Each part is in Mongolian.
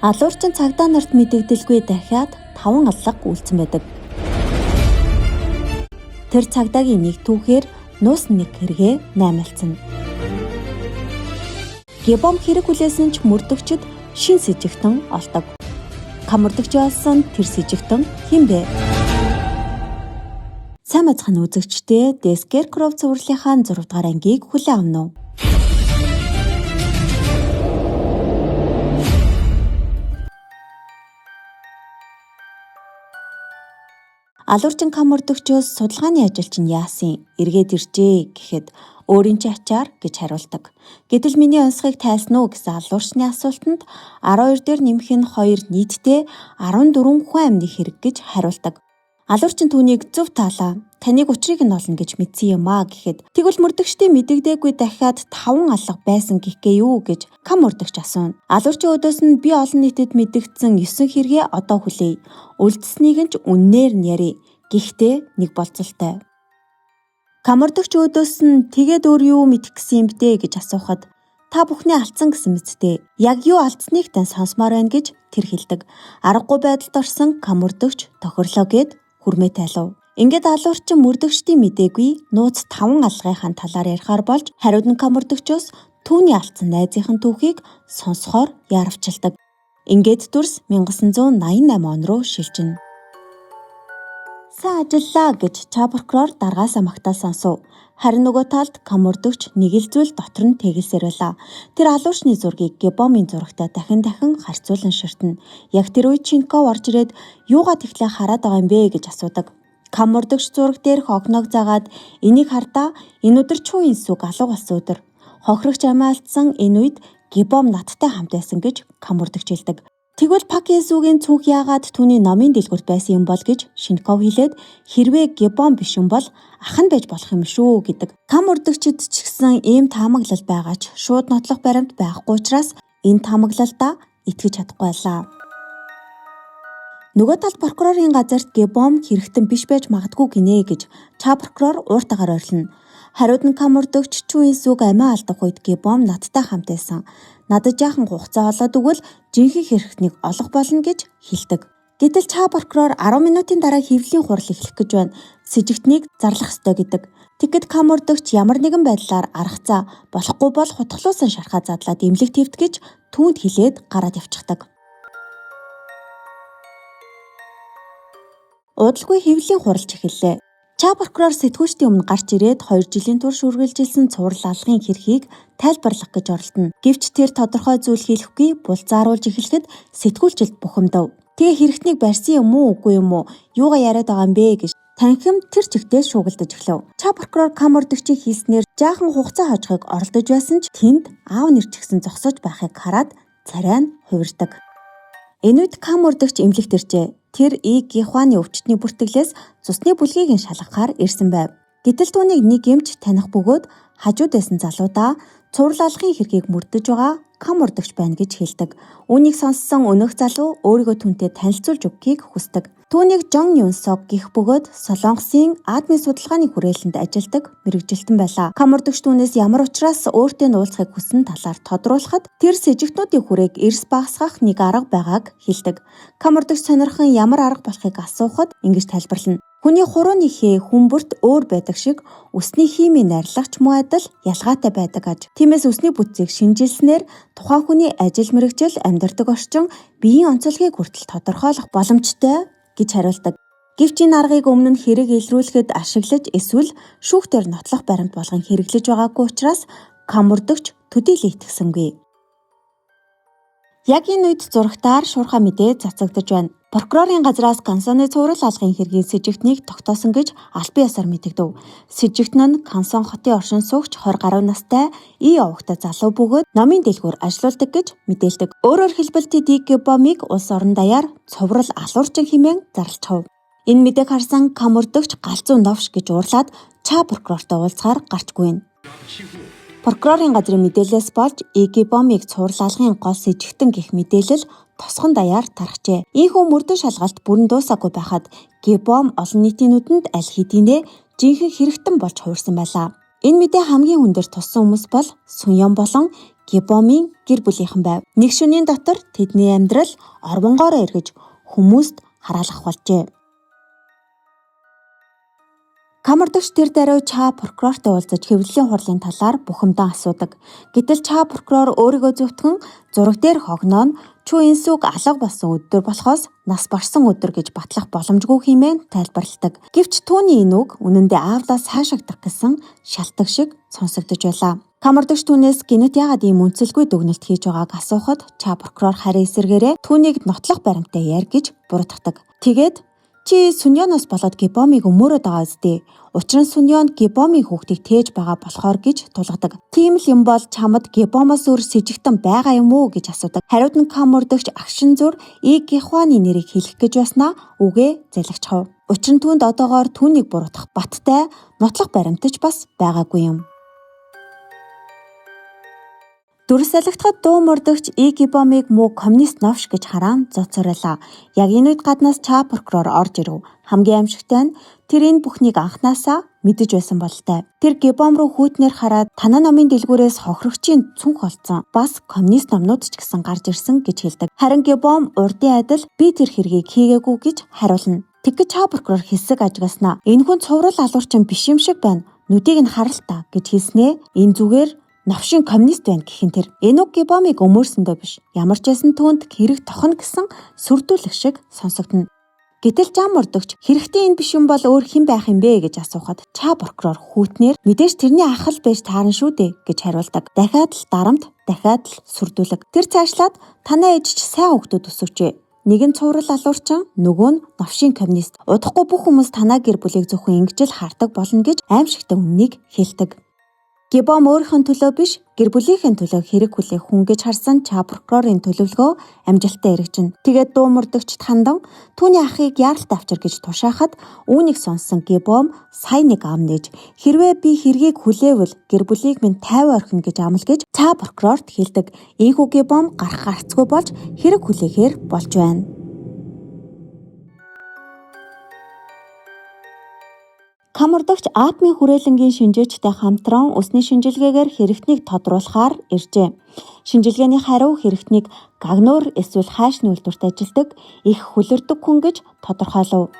Алуурчин цагдаа нарт мэдэгдэлгүй дахиад 5 аллага үйлцсэн байдаг. Тэр цагдаагийн нэг түүхээр нуус нэг хэрэгээ наймаалцсан. Гибом хэрэг хүлээсэн ч мөрдөгчд шин сэжигтэн олдог. Камурдагч болсон тэр сэжигтэн хэн бэ? Сайн бацхан үзэгчдээ The Scarecrow цувралынхаа 6 дугаар ангийг хүлээн авна уу? Алуурчин камурдагчоос судалгааны ажил чинь яасан? Эргээд иржээ гэхэд өөрийн ч ачаар гэж хариулдаг. Гэтэл миний онцгойг тайлсан уу гэсэн алуурчны асуултанд 12 дээр нэмэх нь 2 нийтдээ 14 хүн амны хэрэг гэж хариулдаг. Алуурчин түүнийг зөв таалаа. Таныг учрыг нь олно гэж мэдсэн юм аа гэхэд тэгвэл мөрдөгчдийн мэдэгдээгүй дахиад 5 алга байсан гэхгээ юу гэж камурдагч асууна. Алуурчин өдөөс нь би олон нийтэд мэдэгдсэн 9 хэрэгээ одоо хүлээе. Үлдсэнийг нь ч үннээр нь ярив. Гэхдээ нэг болцолтой. Камурдагч өдөөс нь тэгээд өөр юу мэдэх гэсэн юм бэ гэж асуухад та бүхний алдсан гэсэн мэт. Яг юу алдсныг тань сонсомоор байна гэж тэр хэлдэг. Аргагүй байдалд орсон камурдагч тохирлоо гэд хүрмээ тайлав. Ингээд алуурчин мөрдөгчдийн мэдээгүй нууц 5 алгахын талаар ярихаар болж хариуд нь камурдагчоос түүний алдсан найзынхын түүхийг сонсохоор яарвчилдаг. Ингээд дүрс 1988 он руу шилжинэ. Сайн ажиллаа гэж ча прокурор даргаасаа магтаал сонсов. Харин нөгөө талд камурдагч нэг л зүйл дотор нь тэгэлсээр байлаа. Тэр алуурчны зургийг Гибомын зурагтай дахин харьцуулан ширтэнэ. Яг тэр үед Шинков орж ирээд юугаа тэгтлээ хараад байгаа юм бэ гэж асуудаг. Камурдагч зураг дээр хогноог заагаад энийг хардаа энэ өдөр чууийн сүг алга болсон өдөр. Хохирогч амиа алдсан энэ үед Гибом надтай хамт байсан гэж камурдагч хэлдэг. Тэгвэл Пакезүүгийн цүнх яагаад түүний номын дэлгүүрт байсан юм бол гэж Шинков хэлээд хэрвээ Гибом биш юм бол ах нь байж болох юм шүү гэдэг. Камурдагчид ч гэсэн ийм таамаглал байгаа ч шууд нотлох баримт байхгүй учраас энэ таамаглалдаа итгэж чадахгүй байлаа. Нөгөө талд прокурорын газарт Гибом хэрэгтэн биш байж магадгүй гинэ гэж ча прокурор ууртагаар орилно. Хариуд нь камурдагч чүүийн сүг амиа алдах үед Гибом надтай хамт байсан. Надад жаахан хугацаа олоод өгвөл жинхэнэ хэрэгтнийг олох болно гэж хэлдэг. Гэтэл ча прокурор 10 минутын дараа хэвлэлийн хурал эхлэх гэж байна. Сэжигтнийг зарлах ёстой гэдэг. Тэгэхэд камурдагч ямар нэгэн байдлаар аргацаа болохгүй бол хутгалуусан шархаа задлаад эмнэлэг твтгэж түүнд хилээд гараад явчихдаг. Удалгүй хэвлэлийн хуралч эхэллээ. Ча прокурор сэтгүүлчдийн өмнө гарч ирээд 2 жилийн турш үргэлжилсэн цуврал алгын хэрхийг тайлбарлах гэж оролдоно. Гэвч тэр тодорхой зүйл хэлэхгүй булзааруулж эхлэхэд сэтгүүлчд бухимдав. Тэгээ хэрэгтнийг барьсан юм уу үгүй юм уу? Юугаа яриад байгаа юм бэ гэж танхим тэр чигтээ шуугилдаж эхлэв. Ча прокурор камурдагчийн хийснээр жаахан хугацаа хожихыг оролдож байсан ч тэнд аав нэр чигсэн зогсож байхыг хараад царай нь хувирдаг. Энэ үед камурдагч эмнэлэгт иржээ. Тэр Гихуаны өвчтний бүртгэлээс цусны бүлгийг нь шалгахаар ирсэн байв. Гэтэл түүнийг нэг эмч таних бөгөөд хажууд байсан залуудаа цуврал алгын хэргийг мөрдөж байгаа камурдагч байна гэж хэлдэг. Үүнийг сонссон өнөөх залуу өөрийгөө түүнтэй танилцуулж өгөхийг хүсдэг. Түүнийг Жон Юнсок гих бөгөөд Солонгосын адмын судалгааны хүрээлэнд ажилладаг мэргэжилтэн байлаа. Камурдагч түүнээс ямар учраас өөртөө уулзахыг хүссэн талаар тодруулахад тэр сэжигтнүүдийн хүрээг эрс багасгах нэг арга байгааг хэлдэг. Камурдагч сонирхон ямар арга болохыг асуухад ингэж тайлбарлана. Хүний хурууны хээ хүмүүрт өөр байдаг шиг өсний химийн найрлагч муу адил ялгаатай байдаг аж. Тиймээс өсний бүтцийг шинжилснээр тухайн хүний ажил мэргэжил амьдардаг орчин биеийн онцлогийг хүртэл тодорхойлох боломжтой гэж хариулдаг. Гэвч энэ аргыг өмнө нь хэрэг илрүүлэхэд ашиглаж эсвэл шүүхтээр нотлох баримт болгон хэрэглэж байгаагүй учраас камурдагч төдийлөө итгэсэнгүй. Яг энэ үед зурагтаар шуурхай мэдээ цацагдж байна. Прокурорын газраас Кансоны цуврал алгын хэргийн сэжигтнийг тогтоосон гэж албан ёсоор мэдэгдэв. Сэжигтэн нь Кансон хотын оршин суугч 20 гаруй настай овогтой залуу бөгөөд номын дэлгүүр ажилладаг гэж мэдээлдэг. Өөрөөр хэлбэл Гибомыг улс орон даяар цуврал алуурчин хэмээн зарлж хав. Энэ мэдээг харсан камурдагч галзуу новш гэж уурлаад ча прокурортой уулзахаар гарчгүй байна. Прокурорын газрын мэдээлэлээс болж Гибомыг цуврал алгын гол сэжигтэн гэх мэдээлэл тосгон даяар тархжээ. Ийхүү мөрдөн шалгалт бүрэн дуусаагүй байхад Гибом олон нийтийн нүдэнд аль хэдийнэ жинхэнэ хэрэгтэн болж хувирсан байлаа. Энэ мэдээ хамгийн хүндэр туссан хүмүүс бол Суньон болон Гибомын гэр бүлийнхэн байв. Нэг шөнийн дотор тэдний амьдрал орвонгоороо эргэж хүмүүст хараалах болжээ. Камардагч тэр даруй Ча прокурортой уулзаж хэвлэлийн хурлын талаар бухимдан асуудаг. Гэтэл Ча прокурор өөрийгөө зөвтгөн зураг дээр хогноо нь Чу Инсүг алга болсон өдөр болохоос нас барсан өдөр гэж батлах боломжгүй хэмээн тайлбарладаг. Гэвч түүний энэ үг үнэндээ аавлаас хайшаагдах гэсэн шалтгаан шиг сонсогдож байлаа. Камардагч түүнээс гинэт яагаад ийм үнцэлгүй дүгнэлт хийж байгааг асуухад Ча прокурор харин эсэргээрээ түүнийг нотлох баримтаа яар гэж буруутгадаг. Тэгээд чи Суньоноос болоод Гибомыг өмөрөөд байгаа үстэй. Учир нь Суньон Гибомын хүүхдийг тээж байгаа болохоор гэж тулгадаг. Тийм л юм бол чамд Гибомоос өөр сэжигтэн байгаа юм уу гэж асуудаг. Хариуд нь Камардагч агшин зур И Гихуаны нэрийг хэлэх гэж байснаа үгээ залгичхав. Учир нь түүнд одоогоор түүнийг буруутгах баттай нотлох баримтч бас байгаагүй юм. Дүрсэлэгдэхэд дуу мордогч И Гибомыг муу коммунист новш гэж хараан зоцорлоо. Яг энэ үед гаднаас Ча прокурор орж ирэв. Хамгийн аимшигтай нь тэр энэ бүхнийг анханасаа мэдэж байсан бололтой. Тэр Гибом руу хүүтнээр хараад танаа номын дэлгүүрээс хохирогчийн цүнх олцсон. Бас коммунист номнууд ч гэсэн гарч ирсэн гэж хэлдэг. Харин Гибом урдын адил би тэр хэргийг хийгээгүй гэж хариулна. Тэгэхэд Ча прокурор хэсэг ажгаснаа энэ хүн цуврал алуурчин биш юм шиг байна. Нүдийг нь харалтаа гэж хэлснээ энэ зүгээр новшин коммунист байна гэх юм тэр. Энэ үг Гибомыг өмөрсөндөө биш. Ямар ч байсан түүнд хэрэг тохно гэсэн сүрдүүлэх шиг сонсогдно. Гэтэл Ча мордогч хэрэгтэй энэ биш юм бол өөр хэн байх юм бэ гэж асуухад Ча прокурор хүүтнээр мэдээж тэрний ах л байж таарна шүү дээ гэж хариулдаг. Дахиад л дарамт, дахиад л сүрдүүлэг. Тэр цаашлаад танаа ээж ч сайн хүүхдүүд өсөвчээ. Нэг нь цуврал алуурчин, нөгөө нь новшин коммунист. Удахгүй бүх хүмүүс танаа гэр бүлийг зөвхөн ингэж л хардаг болно гэж аимшигтай үннийг хэлдэг. Гибом өөрийнхөө төлөө биш, гэр бүлийнхээ төлөө хэрэг хүлээх хүн гэж харсан Ча прокурорын төлөвлөгөө амжилттай эргэжин. Тэгээд дуу мордогчд хандан түүний ахыг яаралт авчир гэж тушаахад үүнийг сонссон Гибом сая нэг ам нээж хэрвээ би хэргийг хүлээвэл гэр бүлийг минь 50 орхино гэж амлаж Ча прокурорт хэлдэг. Ийхүү Гибом гарах гарцгүй болж хэрэг хүлээхээр болж байна. Камардагч атомын хүрээлэнгийн шинжээчтэй хамтран усны шинжилгээгээр хэрэгтнийг тодруулахаар иржээ. Шинжилгээний хариу хэрэгтнийг гагнуур эсвэл хайшны үйлдвэрт ажилладаг их хөлөрдөг хүн гэж тодорхойлов.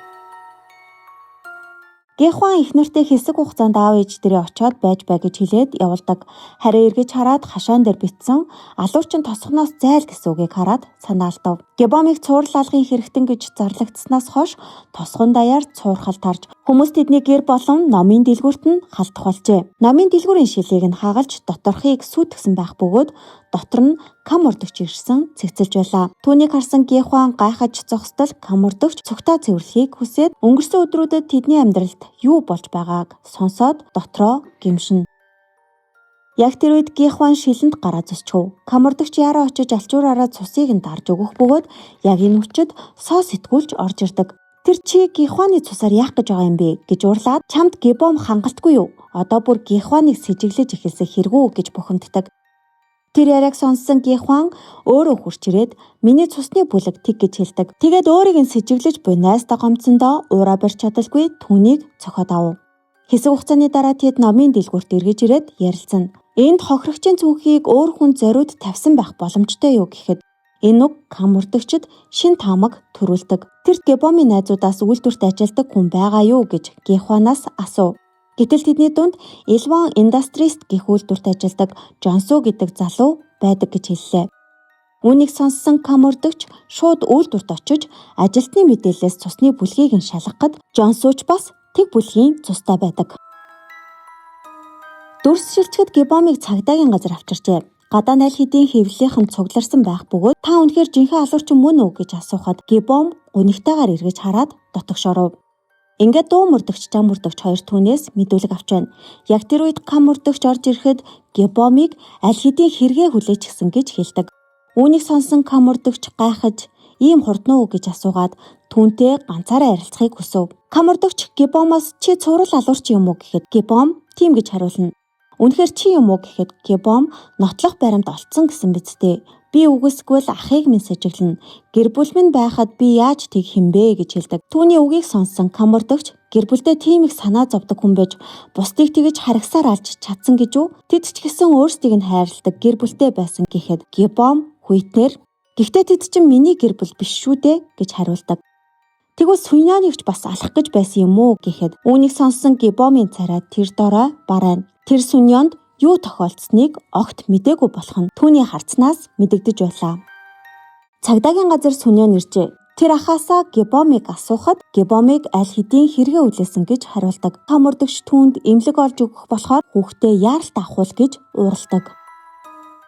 Гихуан их нэртэй хэсэг хугацаанд аав ээж дээрээ очиод байж бай гэж хэлээд явуулдаг. Харин эргэж хараад хашаан дээр битсэн алуурчин тосгоноос зайл гэсэн үгийг хараад санаалтав. Гибомыг цуврал алгын хэрэгтэн гэж зарлагдсанаас хойш тосгон даяар цуурхал тарж хүмүүс тэдний гэр болон номын дэлгүүрт нь халтах болжээ. Номын дэлгүүрийн шилийг нь хагалж доторхыг сүйтгэсэн байх бөгөөд дотор нь Камардагч ирсэн цэгцэлж байлаа. Түүнийг харсан Гихуан гайхаж зогсдол Камардагч цугтаа цэвэрлэхийг хүсээд өнгөрсөн өдрүүдэд тэдний амьдралд юу болж байгааг сонсоод дотроо гимшин. Яг тэр үед Гихуан шилэнд гараа зусчив. Камардагч яараа очиж алчуураараа цусыг нь дарж өгөх бөгөөд яг энэ хүчит соо сэтгүүлж орж ирдэг. Тэр чи Гихуаны цусаар яах гэж байгаа юм бэ гэж уурлаад чамд Гибом хангалтгүй юу? Одоо бүр Гихуаныг сэжиглэж эхэлсэн хэрэгүү гэж бухимддаг. Тэр яриаг сонссон Гихуан өөрөө хурч ирээд миний цусны бүлэг тэг гэж хэлдэг. Тэгээд өөрийг нь сэжиглэж буй найстаа гомцсондоо уураа барьж чадалгүй түүнийг цохоод авав. Хэсэг хугацааны дараа тэд номын дэлгүүрт эргэж ирээд ярилцсан. Энд хохирогчийн цүнхийг өөр хүн зориуд тавьсан байх боломжтой юу гэхэд энэ үг Камардагчид шин таамаг төрүүлдэг. Тэр Гибомын найзуудаас үйлдвэрт ажилладаг хүн байгаа юу гэж Гихуанаас асуув. Гэтэл тэдний дунд Илван Индастрист гэх үйлдвэрт ажилладаг Жонсу гэдэг залуу байдаг гэж хэллээ. Үүнийг сонссон Камардагч шууд үйлдвэрт очиж ажилтны мэдээлэлээс цусны бүлгийг нь шалгахад Жонсуч бас тэг бүлгийн цустай байдаг. Дүрс шилжихэд Гибомыг цагдаагийн газар авчирчээ. Гадаа найл хэдийн хэвлэлийнхэн цугларсан байх бөгөөд та үнэхээр жинхэнэ алуурчин мөн үү гэж асуухад Гибом гуниктайгаар эргэж хараад дотогшоров. Ингээд дуу мордогч Ча мордогч хоёр түүнээс мэдүүлэг авч байна. Яг тэр үед Камардагч орж ирэхэд Гибомыг аль хэдийн хэрэгээ хүлээчихсэн гэж хэлдэг. Үүнийг сонсон Камардагч гайхаж ийм хурдан уу гэж асуугаад түүнтэй ганцаараа ярилцахыг хүсв. Камардагч Гибомоос чи цуврал алуурчин юм уу гэхэд Гибом тийм гэж хариулна. Үнэхээр чи юм уу гэхэд Гибом нотлох баримт олцсон гэсэн биз дээ. Би үгүйсгвэл ахыг минь сэжиглэнэ. Гэр бүл минь байхад би яаж тэгэх юм бэ гэж хэлдэг. Түүний үгийг сонссон Камардагч Гэр бүлдээ тийм их санаа зовдөг хүн байж бусдыг тэгж харагсаар алж чадсан гэж үү? Тэд ч гэсэн өөрсдийг нь хайрладаг гэр бүлтэй байсан гэхэд Гибом хүйтнэр "Гэхдээ тэд чинь миний гэр бүл биш шүү дээ" гэж хариулдаг. Тэгвэл Сүньоныг ч бас алах гэж байсан юм уу гэхэд үүнийг сонссон Гибомын царай тэр дорой барайна. Тэр Сүньонд юу тохиолдсныг огт мдээгүй болох нь түүний харцнаас мэдэгдэж байлаа. Цагдаагийн газар Сүньон иржээ. Тэр ахаасаа Гибомыг асуухад Гибомыг аль хэдийн хэрэгэ үлээсэн гэж хариулдаг. Хамурдагч түүнд эмнэлэг олж өгөх болохоор хүүхдээ яаралт авахул гэж уурладаг.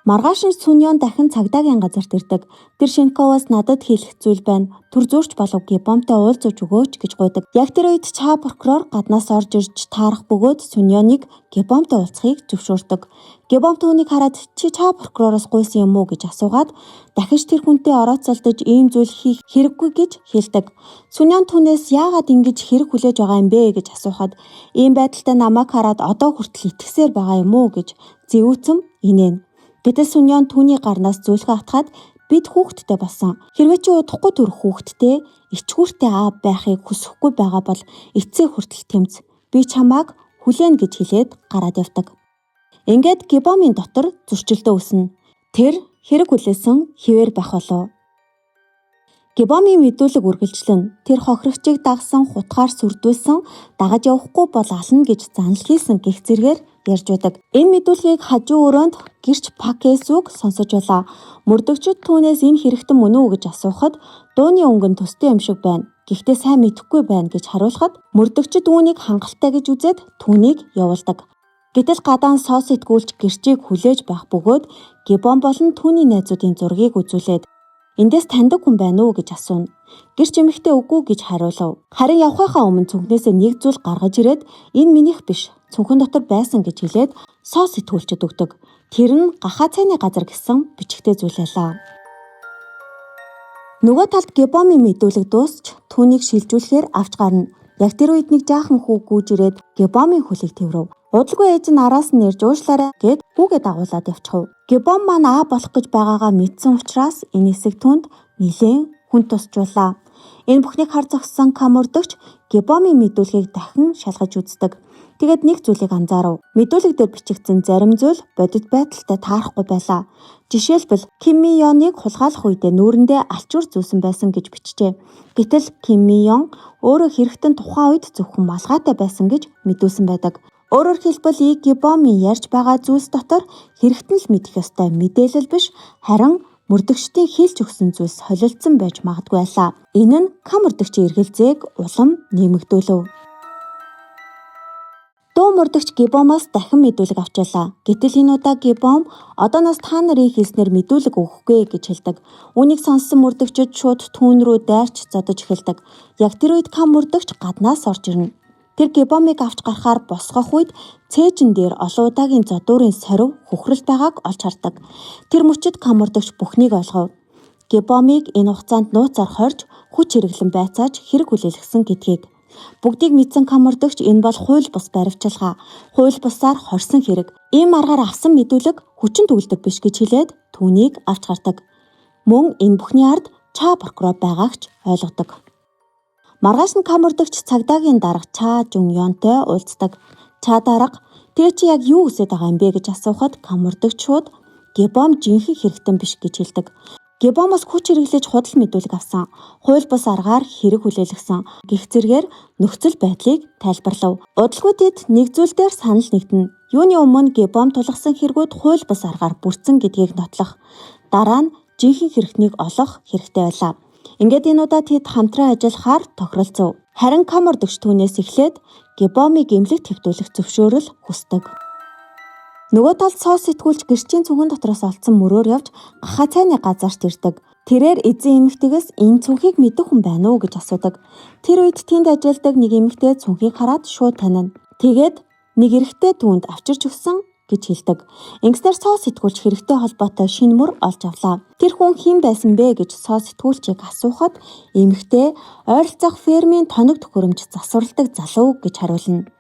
Маргааш нь Сүньон дахин цагдаагийн газарт ирдэг. Тэр Шинковоос надад хэлэх зүйл байна. Түр зурч болов Гибомтой уулзаж өгөөч гэж гуйдаг. Яг тэр үед Чаа прокурор гаднаас орж ирж таарах бөгөөд Сүньоныг Гибомтой уулзахыг зөвшөөрдөг. Гибом түүнийг хараад "Чи Чаа прокуророос гуйсан юм уу" гэж асуугаад дахиж тэр хүнтэй орооцолдож ийм зүйл хийх хэрэггүй гэж хэлдэг. Сүньон түүнээс яагаад ингэж хэрэг хүлээж байгаа юм бэ гэж асуухад "Ийм байдалтай намайг хараад одоо хүртэл итгэсээр байгаа юм уу" гэж зэвүүцэн инээн. Гэтэл Сүньон түүний гарнаас зөөлхөө атгаад "Бид хүүхэдтэй болсон. Хэрвээ чи удахгүй төрөх хүүхэдтэй ичгүүртэй аав байхыг хүсэхгүй байгаа бол эцсээ хүртэл тэмц. Би чамааг хүлээнэ" гэж хэлээд гараад явдаг. Ингээд Гибомын дотор зөрчилдөө үснэ. Тэр хэрэг хүлээсэн хിവэр байх болов. Гибомын мэдүүлэг үргэлжлэн тэр хохирогчийг дагсан хутгаар сүрдүүлсэн дагаж явахгүй бол ална гэж занал хийсэн гэх зэргээр ярьж байдаг. Энэ мэдүүлгийг хажуу өрөөнд гэрч Пакесүг сонсож байлаа. Мөрдөгчид түүнээс энэ хэрэгтэн мөн үү гэж асуухад "Дууны өнгө нь төстэй юм шиг байна. Гэхдээ сайн мэдэхгүй байна" гэж хариулахад мөрдөгчид үүнийг хангалттай гэж үзээд түүнийг явуулдаг. Гэтэл гадаан соос итгүүлж гэрчийг хүлээж байх бөгөөд Гибом болон түүний найзуудын зургийг үзүүлээд "Эндээс таньдаг хүн байна уу" гэж асууна. Гэрч эмэгтэй "Үгүй" гэж хариулав. Харин явхахаа өмнө цүнхнээсээ нэг зүйл гаргаж ирээд "Энэ минийх биш. Цүнхэн дотор байсан" гэж хэлээд соос итгүүлчихэд өгдөг. Тэр нь гахаа цайны газар гэсэн бичигтэй зүйл байлаа. Нөгөө талд Гибомын мэдүүлэг дуусч түүнийг шилжүүлэхээр авч гарна. Яг тэр үед нэг жаахан хүү гүйж ирээд Гибомын хөлийг тэврэв. Удалгүй ээж нь араас нь ирж уушлаарай гэд хүүгээ дагуулад явчихв. Гибом маань аа болох гэж байгаагаа мэдсэн учраас энэ хэсэг түнд нэлээд хүн тусжуулаа. Энэ бүхнийг хар зогссон Камурдагч Гибомын мэдүүлгийг дахин шалгаж үздэг. Тэгээд нэг зүйлийг анзаарав. Мэдүүлэг дээр бичигдсэн зарим зүйл бодит байдалтай таарахгүй байлаа. Жишээлбэл Ким Ми Ёныг хулгайлах үедээ нүүрэндээ алчуур зүүсэн байсан гэж бичжээ. Гэтэл Ким Ми Ён өөрөө хэрэгтэн тухайн үед зөвхөн малгайтай байсан гэж мэдүүлсэн байдаг. Өөрөөр хэлбэл Гибомын ярьж байгаа зүйлс дотор хэрэгтэн л мэдэх ёстой мэдээлэл биш, харин мөрдөгчдийн хэлж өгсөн зүйлс холилдсон байж магадгүй байлаа. Энэ нь Камурдагчийн эргэлзээг улам нэмэгдүүлв. Дуу мөрдөгч Гибомоос дахин мэдүүлэг авчаалаа. Гэтэл энэ удаа Гибом "Одооноос та нарын хэлснээр мэдүүлэг өгөхгүй" гэж хэлдэг. Үүнийг сонссон мөрдөгчид шууд түүн рүү дайрч зодож эхэлдэг. Яг тэр үед Камурдагч гаднаас орж ирнэ. Тэр Гибомыг авч гарахаар босгох үед цээжин дээр олон удаагийн зодуурын сорив хөхрөл байгааг олж хардаг. Тэр мөчид Камурдагч бүхнийг ойлгов. Гибомыг энэ хугацаанд нууцаар хорж хүч хэрэглэн байцааж хэрэг хүлээлгэсэн гэдгийг. Бүгдийг мэдсэн Камурдагч "Энэ бол хууль бус баривчилгаа. Хууль бусаар хорсон хэрэг. Ийм аргаар авсан мэдүүлэг хүчин төгөлдөр биш" гэж хэлээд түүнийг авч гардаг. Мөн энэ бүхний ард Чаа прокурор байгаагч ойлгодог. Маргааш нь Камурдагч цагдаагийн дарга Чаа Жун Ёнтой уулздаг. Чаа дарга "Тэгээ чи яг юу хүсэж байгаа юм бэ" гэж асуухад Камурдагч шууд "Гибом жинхэнэ хэрэгтэн биш" гэж хэлдэг. Гибомоос хүч хэрэглэж худал мэдүүлэг авсан. Хууль бус аргаар хэрэг хүлээлгэсэн гэх зэргээр нөхцөл байдлыг тайлбарлав. Удалгүй тэд нэг зүйл дээр санал нэгдэнэ. Юуны өмнө Гибом тулгасан хэрэгүүд хууль бус аргаар бүрдсэн гэдгийг нотлох. Дараа нь жинхэнэ хэрэгтнийг олох хэрэгтэй байлаа. Ингээд энэ удаа тэд хамтран ажиллахаар тохиролцов. Харин Камурдагч түүнээс эхлээд Гибомыг эмнэлэгт хэвтүүлэх зөвшөөрөл хүсдэг. Нөгөө талд соос итгүүлж гэрчийн цүнхэн дотроос олдсон мөрөөр явж гахаа цайны газарт ирдэг. Тэрээр эзэн эмэгтэйгээс "Энэ цүнхийг мэдэх хүн байна уу" гэж асуудаг. Тэр үед тэнд ажилладаг нэг эмэгтэй цүнхийг хараад шууд таниана. Тэгээд нэг эрэгтэй түүнд авчирч өгсөн гэж хэлдэг. Ингэснээр соос итгүүлж хэрэгтэй холбоотой шинэ мөр олж авлаа. Тэр хүн хэн байсан бэ гэж соос итгүүлчийг асуухад эмэгтэй ойролцоох фермийн тоног төхөөрөмж засварладаг залуу гэж хариулна.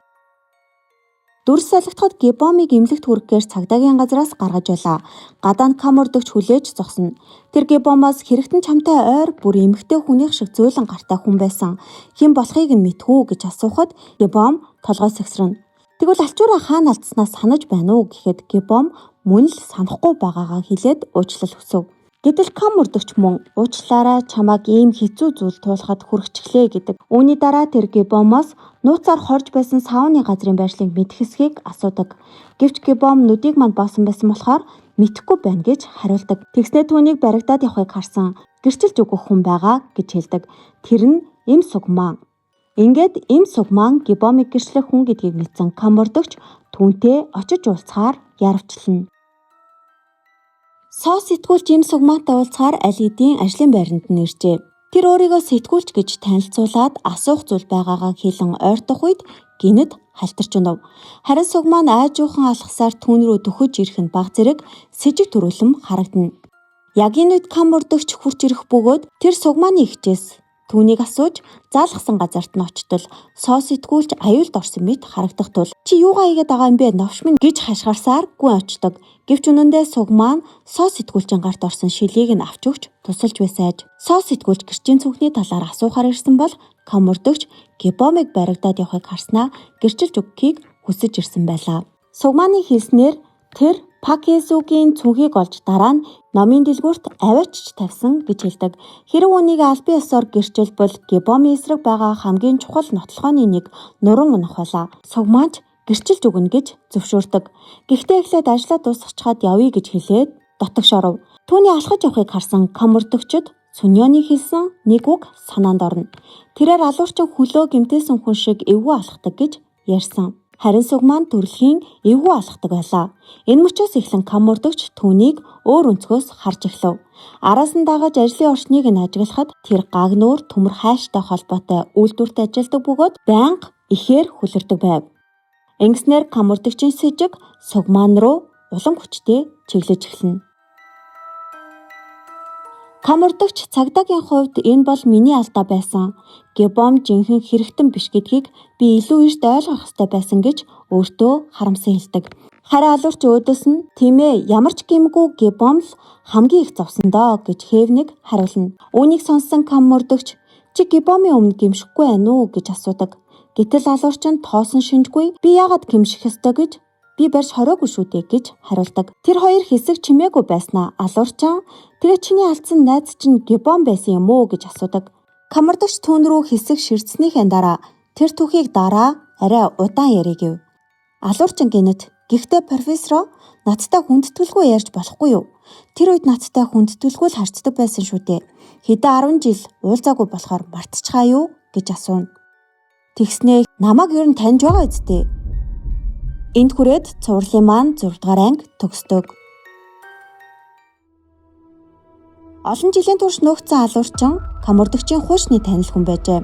Дүрс салхитахад Гибомыг эмнэлэгт хүрэхээр цагдаагийн газраас гаргаж байлаа. Гадаанд камордогч хүлээж зогсоно. Тэр Гибомоос "Хэрэгтэн чамтай ойр бүр эмэгтэй хүнийх шиг зөөлөн гартай хүн байсан. Хэн болохыг нь мэдхүү" гэж асуухад Гибом толгой сэгсрэнэ. Тэгвэл алчуураа хаана алдснаас санаж байна уу гэхэд Гибом мөн л санахгүй байгаагаа хэлээд уучлал хүсв. Гэтэл камордогч мөн "Уучлаарай, чамайг ийм хэцүү зүйл туулахад хүргэчихлээ" гэдэг. Үүний дараа тэр Гибомоос нууцаар хорж байсан сауны газрын байршлыг мэдэх эсэхийг асуудаг. Гэвч Гибом нүдийг манд боосон байсан болохоор мэдэхгүй байна гэж хариулдаг. Тэгснээ түүнийг баригдаад явахыг харсан гэрчилж өгөх хүн байгаа гэж хэлдэг. Тэр нь Эм Сугман. Ингээд Эм Сугман Гибомыг гэрчлэх хүн гэдгийг мэдсэн камордогч түүнтэй очиж уулзахаар яарвчлана. Соо сэтгүүлч Эм Сугмантай уулзахаар аль хэдийн ажлын байранд нь иржээ. Тэр өөрийгөө сэтгүүлч гэж танилцуулаад асуух зүйл байгаагаа хэлэн ойртох үед гинэд халтарч өнөв. Харин Сугман айжуухан алхасаар түүн рүү дөхөж ирэх нь баг зэрэг сэжиг төрүүлэм харагдана. Яг энэ үед камордогч хурч ирэх бөгөөд тэр Сугманы ихчээс түүнийг асууж заалгасан газарт нь очтол соо сэтгүүлч аюулд орсон мэт харагдах тул "Чи юугаа хийгээд байгаа юм бэ? Новш минь" гэж хашгирсаар гүн очдог. Гэвч үнэндээ Сугман соо сэтгүүлчийн гарт орсон шилийг нь авч өгч тусалж байсан аж. Соо сэтгүүлч гэрчийн цүнхний талаар асуухаар ирсэн бол камордогч Гибомыг баригдаад явахыг харснаа гэрчилж өгөхийг хүсэж ирсэн байлаа. Сугманы хэлснээр тэр Пакесугийн цүнхийг олж дараа нь номын дэлгүүрт аваачч тавьсан гэж хэлдэг. Хэрэв үнийг албан ёсоор гэрчилбэл Гибомын эсрэг байгаа хамгийн чухал нотлохооны нэг нуран унах байлаа. Сугманч гэрчилж өгнө гэж зөвшөөрдөг. Гэхдээ эхлээд ажлаа дуусгачаад явъя гэж хэлээд дотогш оров. Түүний алхаж явахыг харсан камордогчид Сүньёны хэлсэн нэг үг санаанд орно. Тэрээр алуурчин хөлөө гэмтээсэн хүн шиг эвгүй алхдаг гэж ярьсан. Харин Сугман төрөлхийн эвгүй алхдаг байлаа. Энэ мөчөөс эхлэн камордогч түүнийг өөр өнцгөөс харж эхлэв. Араас нь дагаж ажлын орчныг нь ажиглахад тэр гагнуур төмөр хайштай холбоотой үйлдвэрт ажилладаг бөгөөд байнга ихээр хүлэрдэг байв. Ингэснээр камордогчийн сэжиг Сугман руу улам хүчтэй чиглэж эхэлнэ. Камордогч цагдаагийн хувьд энэ бол миний алдаа байсан. Гибом жинхэнэ хэрэгтэн биш гэдгийг би илүү эрт ойлгох ёстой байсан гэж өөртөө харамсан хэлдэг. Харин алуурч өөдөөс нь "Тийм ээ, ямар ч гэмгүй Гибом л хамгийн их зовсон доо" гэж Хевник хариулна. Үүнийг сонссон камордогч "Чи Гибомын өмнө гэмшихгүй байна уу?" гэж асуудаг. Гэтэл алуурч нь тоосон шинжгүй "Би яагаад гэмших ёстой гэж би барьж хороогүй шүү дээ" гэж хариулдаг. Тэр хоёр хэсэг чимээгүй байснаа алуурчин "Тэгээ чиний алдсан найз чинь Гибом байсан юм уу?" гэж асуудаг. Камордогч түүн рүү хэсэг ширдснийхээ дараа тэр түүхийг дараа арай удаан ярих гэв. Алуурчин гинэт "Гэхдээ профессороо надтай хүндэтгэлгүй ярьж болохгүй юу? Тэр үед надтай хүндэтгэлгүй л харцдаг байсан шүү дээ. Хэдэн 10 жил уулзаагүй болохоор мартчихаа юу?" гэж асууна. Тэгснээ "Намайг ер нь таньж байгаа үсттэй." Энд хүрээд цувралын маань 6 дугаар анги төгсдөг. Олон жилийн турш нуугдсан алуурчин камордогчийн хуучны танил хүн байжээ.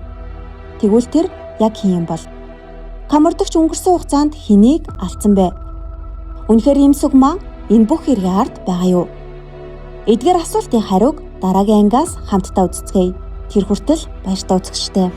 Тэгвэл тэр яг хэн юм бол? Камордогч өнгөрсөн хугацаанд хэнийг алдсан бэ? Үнэхээр Эм Сугман энэ бүх хэргийн ард байгаа юу? Эдгээр асуултын хариуг дараагийн ангиас хамтдаа үздэцгээе. Тэр хүртэл баяртай үзэгчтэй.